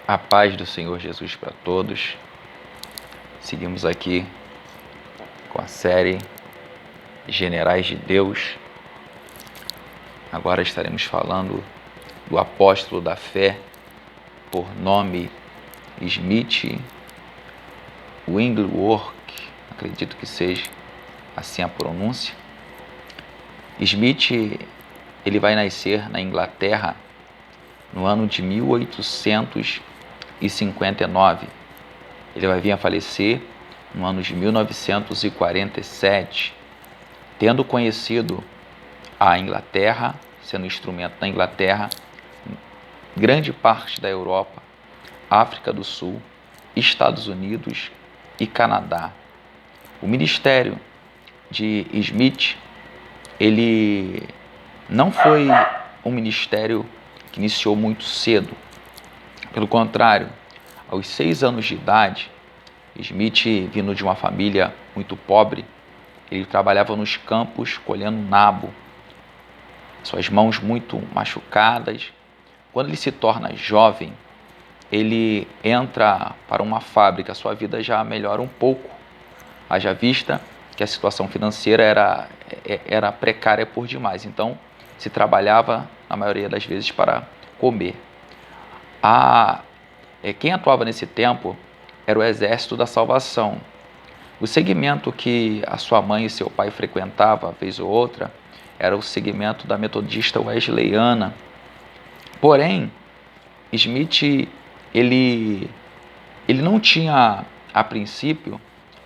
A paz do Senhor Jesus para todos. Seguimos aqui com a série Generais de Deus. Agora estaremos falando do apóstolo da fé, por nome Smith Wigglesworth, acredito que seja assim a pronúncia. Smith, ele vai nascer na Inglaterra no ano de 1859. Ele vai vir a falecer no ano de 1947, tendo conhecido a Inglaterra, sendo instrumento da Inglaterra, grande parte da Europa, África do Sul, Estados Unidos e Canadá. O ministério de Smith, ele não foi um ministério que iniciou muito cedo. Pelo contrário, aos 6 anos de idade, Smith, vindo de uma família muito pobre, ele trabalhava nos campos colhendo nabo, suas mãos muito machucadas. Quando ele se torna jovem, ele entra para uma fábrica, sua vida já melhora um pouco, haja vista que a situação financeira era precária por demais, então se trabalhava na maioria das vezes para comer. Quem atuava nesse tempo era o Exército da Salvação. O segmento que a sua mãe e seu pai frequentavam, vez ou outra, era o segmento da metodista wesleyana. Porém, Smith, ele não tinha, a princípio,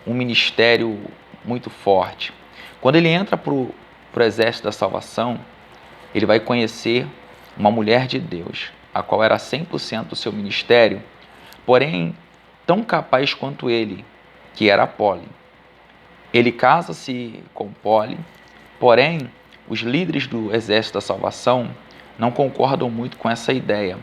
um ministério muito forte. Quando ele entra para o Exército da Salvação, ele vai conhecer uma mulher de Deus, a qual era 100% do seu ministério, porém tão capaz quanto ele, que era Polly. Ele casa-se com Polly, porém os líderes do Exército da Salvação não concordam muito com essa ideia,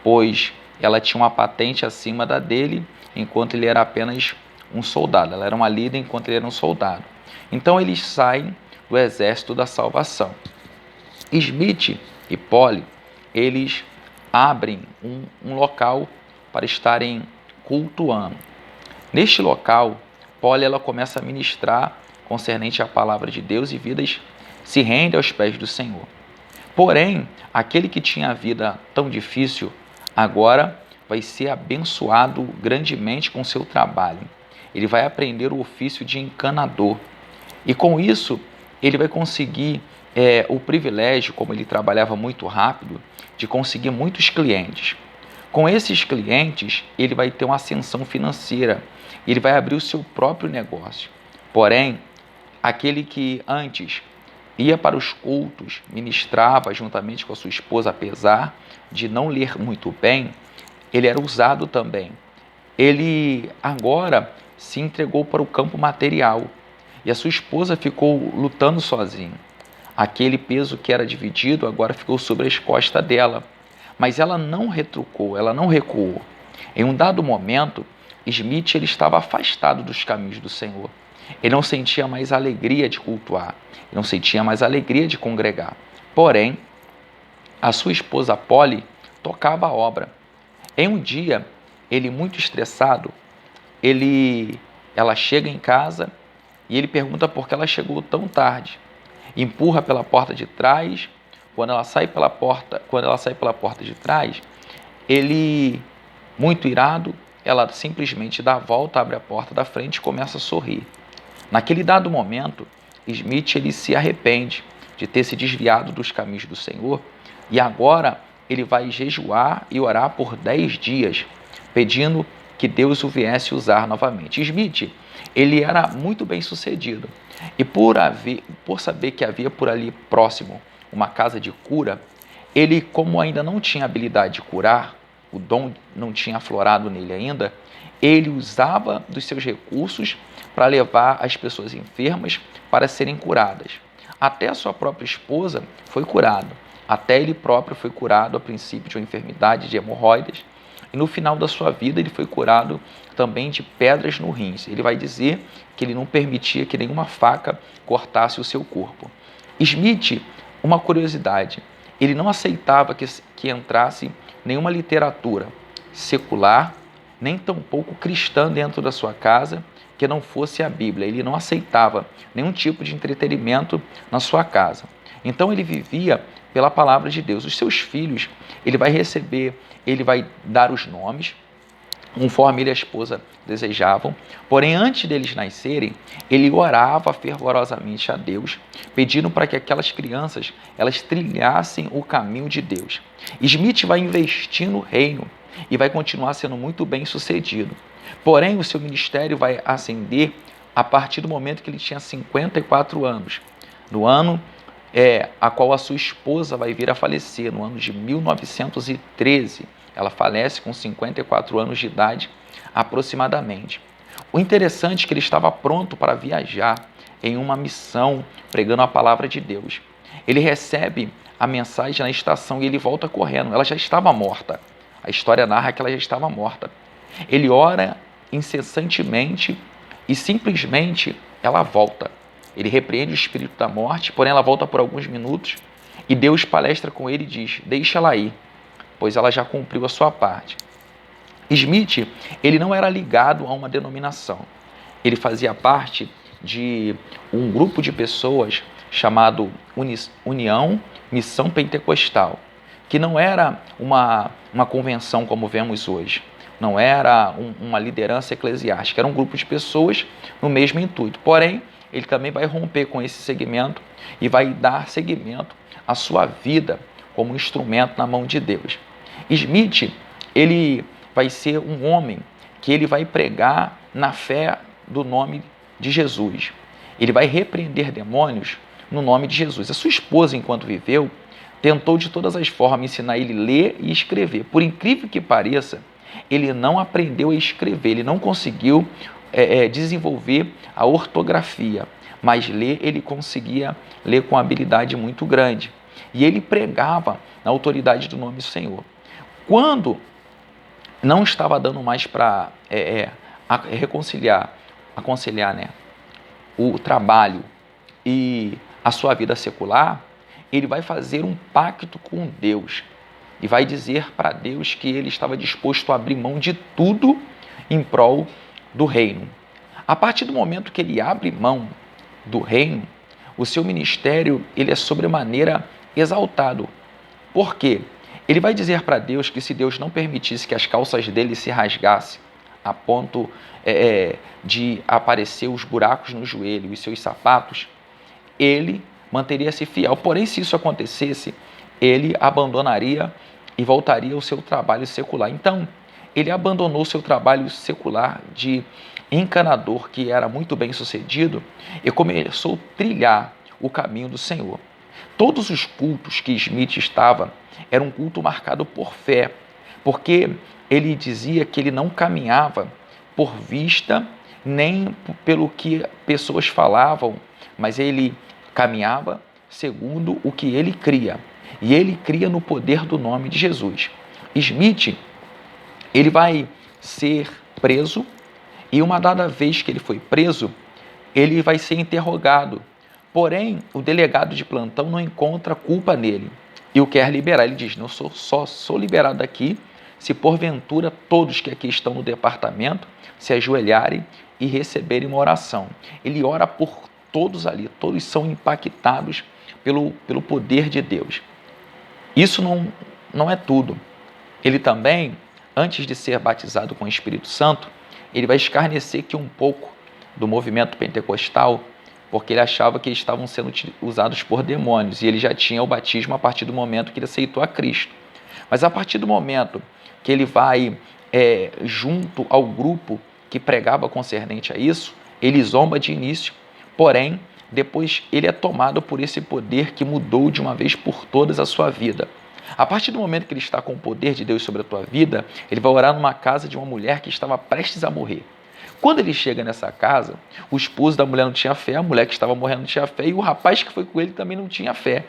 pois ela tinha uma patente acima da dele, enquanto ele era apenas um soldado. Ela era uma líder enquanto ele era um soldado. Então eles saem do Exército da Salvação. Smith e Polly, eles abrem um local para estarem cultuando. Neste local, Polly, ela começa a ministrar concernente à palavra de Deus e vidas se rendem aos pés do Senhor. Porém, aquele que tinha a vida tão difícil, agora vai ser abençoado grandemente com seu trabalho. Ele vai aprender o ofício de encanador. E com isso, ele vai conseguir o privilégio, como ele trabalhava muito rápido, de conseguir muitos clientes. Com esses clientes, ele vai ter uma ascensão financeira, ele vai abrir o seu próprio negócio. Porém, aquele que antes ia para os cultos, ministrava juntamente com a sua esposa, apesar de não ler muito bem, ele era usado também. Ele agora se entregou para o campo material e a sua esposa ficou lutando sozinha. Aquele peso que era dividido agora ficou sobre as costas dela, mas ela não retrucou, ela não recuou. Em um dado momento, Smith, ele estava afastado dos caminhos do Senhor. Ele não sentia mais alegria de cultuar, ele não sentia mais alegria de congregar. Porém, a sua esposa Polly tocava a obra. Em um dia, ele muito estressado, ela chega em casa e ele pergunta por que ela chegou tão tarde. Empurra pela porta de trás. Quando ela sai pela porta de trás, ele, muito irado, ela simplesmente dá a volta, abre a porta da frente e começa a sorrir. Naquele dado momento, Smith, ele se arrepende de ter se desviado dos caminhos do Senhor e agora ele vai jejuar e orar por 10 dias, pedindo que Deus o viesse usar novamente. Smith, ele era muito bem sucedido e por saber que havia por ali próximo uma casa de cura, ele, como ainda não tinha habilidade de curar, o dom não tinha aflorado nele ainda, ele usava dos seus recursos para levar as pessoas enfermas para serem curadas. Até a sua própria esposa foi curada, até ele próprio foi curado a princípio de uma enfermidade de hemorroidas, e no final da sua vida ele foi curado também de pedras no rins. Ele vai dizer que ele não permitia que nenhuma faca cortasse o seu corpo. Smith, uma curiosidade, ele não aceitava que entrasse nenhuma literatura, secular, nem tampouco cristã dentro da sua casa que não fosse a Bíblia. Ele não aceitava nenhum tipo de entretenimento na sua casa. Então ele vivia pela palavra de Deus. Os seus filhos, ele vai receber, ele vai dar os nomes, conforme ele e a esposa desejavam. Porém, antes deles nascerem, ele orava fervorosamente a Deus, pedindo para que aquelas crianças elas trilhassem o caminho de Deus. Smith vai investir no reino e vai continuar sendo muito bem sucedido. Porém, o seu ministério vai ascender a partir do momento que ele tinha 54 anos, no ano a qual a sua esposa vai vir a falecer, no ano de 1913. Ela falece com 54 anos de idade, aproximadamente. O interessante é que ele estava pronto para viajar em uma missão, pregando a palavra de Deus. Ele recebe a mensagem na estação e ele volta correndo. Ela já estava morta. A história narra que ela já estava morta. Ele ora incessantemente e simplesmente ela volta. Ele repreende o espírito da morte, porém ela volta por alguns minutos e Deus palestra com ele e diz: deixa ela ir, pois ela já cumpriu a sua parte. Smith, ele não era ligado a uma denominação. Ele fazia parte de um grupo de pessoas chamado União Missão Pentecostal, que não era uma convenção como vemos hoje. Não era uma liderança eclesiástica, era um grupo de pessoas no mesmo intuito. Porém, ele também vai romper com esse segmento e vai dar seguimento à sua vida como instrumento na mão de Deus. Smith, ele vai ser um homem que ele vai pregar na fé do nome de Jesus. Ele vai repreender demônios no nome de Jesus. A sua esposa, enquanto viveu, tentou de todas as formas ensinar ele a ler e escrever. Por incrível que pareça, ele não aprendeu a escrever, ele não conseguiu desenvolver a ortografia, mas ler ele conseguia ler com habilidade muito grande. E ele pregava na autoridade do nome do Senhor. Quando não estava dando mais para aconselhar, né, o trabalho e a sua vida secular, ele vai fazer um pacto com Deus e vai dizer para Deus que ele estava disposto a abrir mão de tudo em prol do reino. A partir do momento que ele abre mão do reino, o seu ministério ele é sobremaneira exaltado. Por quê? Ele vai dizer para Deus que se Deus não permitisse que as calças dele se rasgassem a ponto de aparecer os buracos no joelho e seus sapatos, ele manteria-se fiel. Porém, se isso acontecesse, ele abandonaria e voltaria ao seu trabalho secular. Então, ele abandonou seu trabalho secular de encanador, que era muito bem sucedido, e começou a trilhar o caminho do Senhor. Todos os cultos que Smith estava era um culto marcado por fé, porque ele dizia que ele não caminhava por vista nem pelo que pessoas falavam, mas ele caminhava segundo o que ele cria. E ele cria no poder do nome de Jesus. Smith, ele vai ser preso e uma dada vez que ele foi preso, ele vai ser interrogado. Porém, o delegado de plantão não encontra culpa nele e o quer liberar. Ele diz: não sou liberado daqui se porventura todos que aqui estão no departamento se ajoelharem e receberem uma oração. Ele ora por todos ali, todos são impactados pelo poder de Deus. Isso não é tudo. Ele também, antes de ser batizado com o Espírito Santo, ele vai escarnecer que um pouco do movimento pentecostal, porque ele achava que eles estavam sendo usados por demônios, e ele já tinha o batismo a partir do momento que ele aceitou a Cristo. Mas a partir do momento que ele vai junto ao grupo que pregava concernente a isso, ele zomba de início, porém, depois ele é tomado por esse poder que mudou de uma vez por todas a sua vida. A partir do momento que ele está com o poder de Deus sobre a tua vida, ele vai orar numa casa de uma mulher que estava prestes a morrer. Quando ele chega nessa casa, o esposo da mulher não tinha fé, a mulher que estava morrendo não tinha fé e o rapaz que foi com ele também não tinha fé.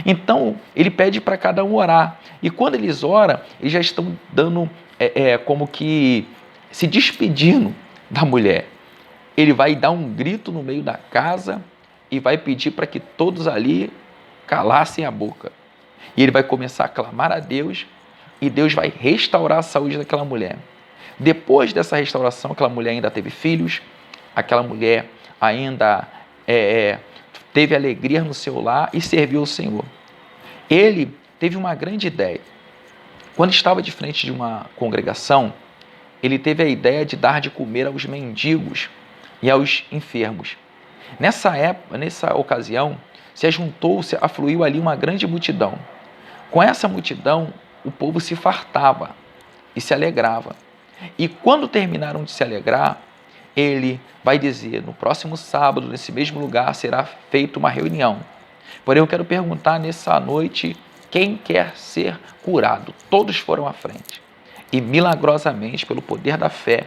Então, ele pede para cada um orar. E quando eles oram, eles já estão dando como que se despedindo da mulher. Ele vai dar um grito no meio da casa e vai pedir para que todos ali calassem a boca. E ele vai começar a clamar a Deus e Deus vai restaurar a saúde daquela mulher. Depois dessa restauração, aquela mulher ainda teve filhos, aquela mulher ainda teve alegria no seu lar e serviu ao Senhor. Ele teve uma grande ideia. Quando estava de frente de uma congregação, ele teve a ideia de dar de comer aos mendigos e aos enfermos. Nessa ocasião, se afluiu ali uma grande multidão. Com essa multidão, o povo se fartava e se alegrava. E quando terminaram de se alegrar, ele vai dizer, no próximo sábado, nesse mesmo lugar, será feita uma reunião. Porém, eu quero perguntar nessa noite, quem quer ser curado? Todos foram à frente. E milagrosamente, pelo poder da fé,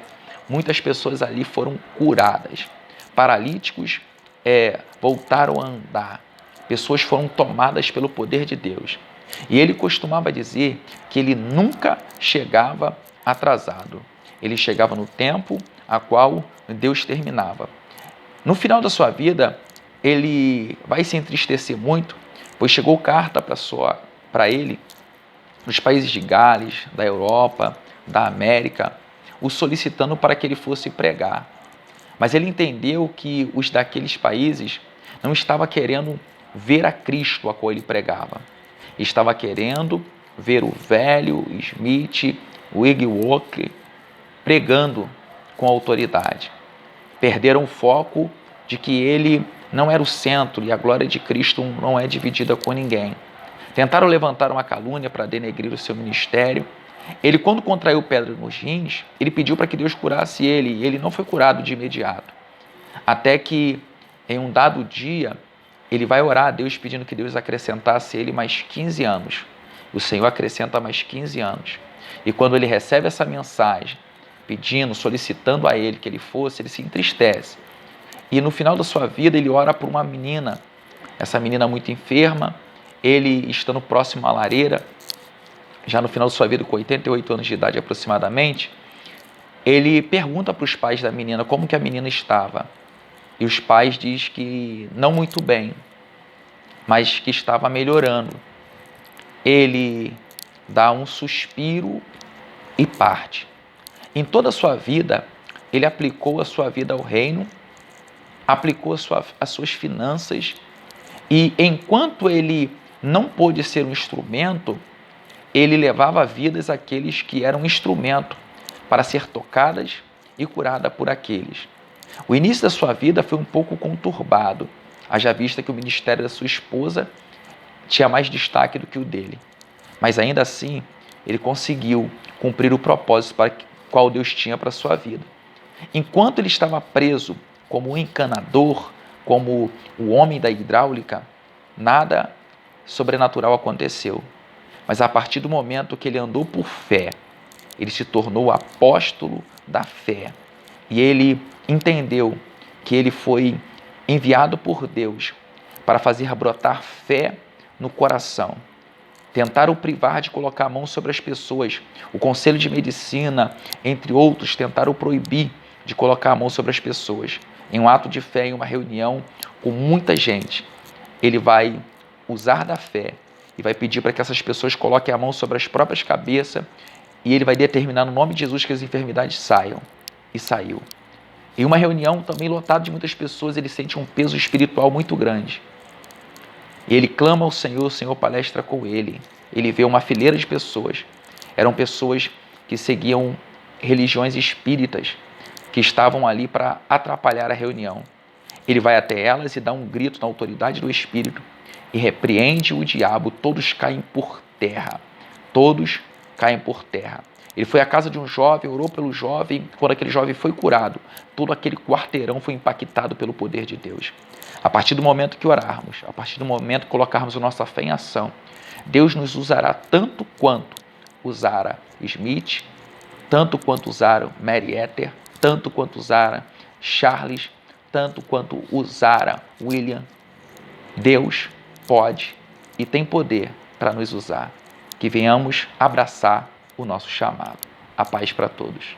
muitas pessoas ali foram curadas. Paralíticos voltaram a andar. Pessoas foram tomadas pelo poder de Deus. E ele costumava dizer que ele nunca chegava atrasado. Ele chegava no tempo a qual Deus terminava. No final da sua vida, ele vai se entristecer muito, pois chegou carta para ele dos países de Gales, da Europa, da América, o solicitando para que ele fosse pregar. Mas ele entendeu que os daqueles países não estavam querendo ver a Cristo a qual ele pregava. Estava querendo ver o velho Smith Wigglesworth pregando com autoridade. Perderam o foco de que ele não era o centro e a glória de Cristo não é dividida com ninguém. Tentaram levantar uma calúnia para denegrir o seu ministério. Ele, quando contraiu pedra nos rins, ele pediu para que Deus curasse ele, e ele não foi curado de imediato. Até que, em um dado dia, ele vai orar a Deus pedindo que Deus acrescentasse a ele mais 15 anos. O Senhor acrescenta mais 15 anos. E quando ele recebe essa mensagem, pedindo, solicitando a ele que ele fosse, ele se entristece. E no final da sua vida, ele ora por uma menina, essa menina muito enferma, ele estando próximo à lareira, já no final da sua vida, com 88 anos de idade aproximadamente, ele pergunta para os pais da menina como que a menina estava. E os pais dizem que não muito bem, mas que estava melhorando. Ele dá um suspiro e parte. Em toda a sua vida, ele aplicou a sua vida ao reino, aplicou as suas finanças, e enquanto ele não pôde ser um instrumento, ele levava vidas àqueles que eram instrumento para ser tocadas e curada por aqueles. O início da sua vida foi um pouco conturbado, haja vista que o ministério da sua esposa tinha mais destaque do que o dele. Mas ainda assim, ele conseguiu cumprir o propósito para qual Deus tinha para a sua vida. Enquanto ele estava preso como um encanador, como o homem da hidráulica, nada sobrenatural aconteceu. Mas a partir do momento que ele andou por fé, ele se tornou apóstolo da fé. E ele entendeu que ele foi enviado por Deus para fazer brotar fé no coração. Tentaram o privar de colocar a mão sobre as pessoas. O Conselho de Medicina, entre outros, tentaram o proibir de colocar a mão sobre as pessoas. Em um ato de fé, em uma reunião com muita gente, ele vai usar da fé e vai pedir para que essas pessoas coloquem a mão sobre as próprias cabeças e ele vai determinar no nome de Jesus que as enfermidades saiam. E saiu. Em uma reunião também lotada de muitas pessoas, ele sente um peso espiritual muito grande. E ele clama ao Senhor, o Senhor palestra com ele. Ele vê uma fileira de pessoas. Eram pessoas que seguiam religiões espíritas, que estavam ali para atrapalhar a reunião. Ele vai até elas e dá um grito na autoridade do Espírito e repreende o diabo. Todos caem por terra. Todos caem por terra. Ele foi à casa de um jovem, orou pelo jovem. Quando aquele jovem foi curado, todo aquele quarteirão foi impactado pelo poder de Deus. A partir do momento que orarmos, a partir do momento que colocarmos a nossa fé em ação, Deus nos usará tanto quanto usara Smith, tanto quanto usaram Mary Ether, tanto quanto usara Charles, tanto quanto usara William. Deus pode e tem poder para nos usar. Que venhamos abraçar o nosso chamado. A paz para todos.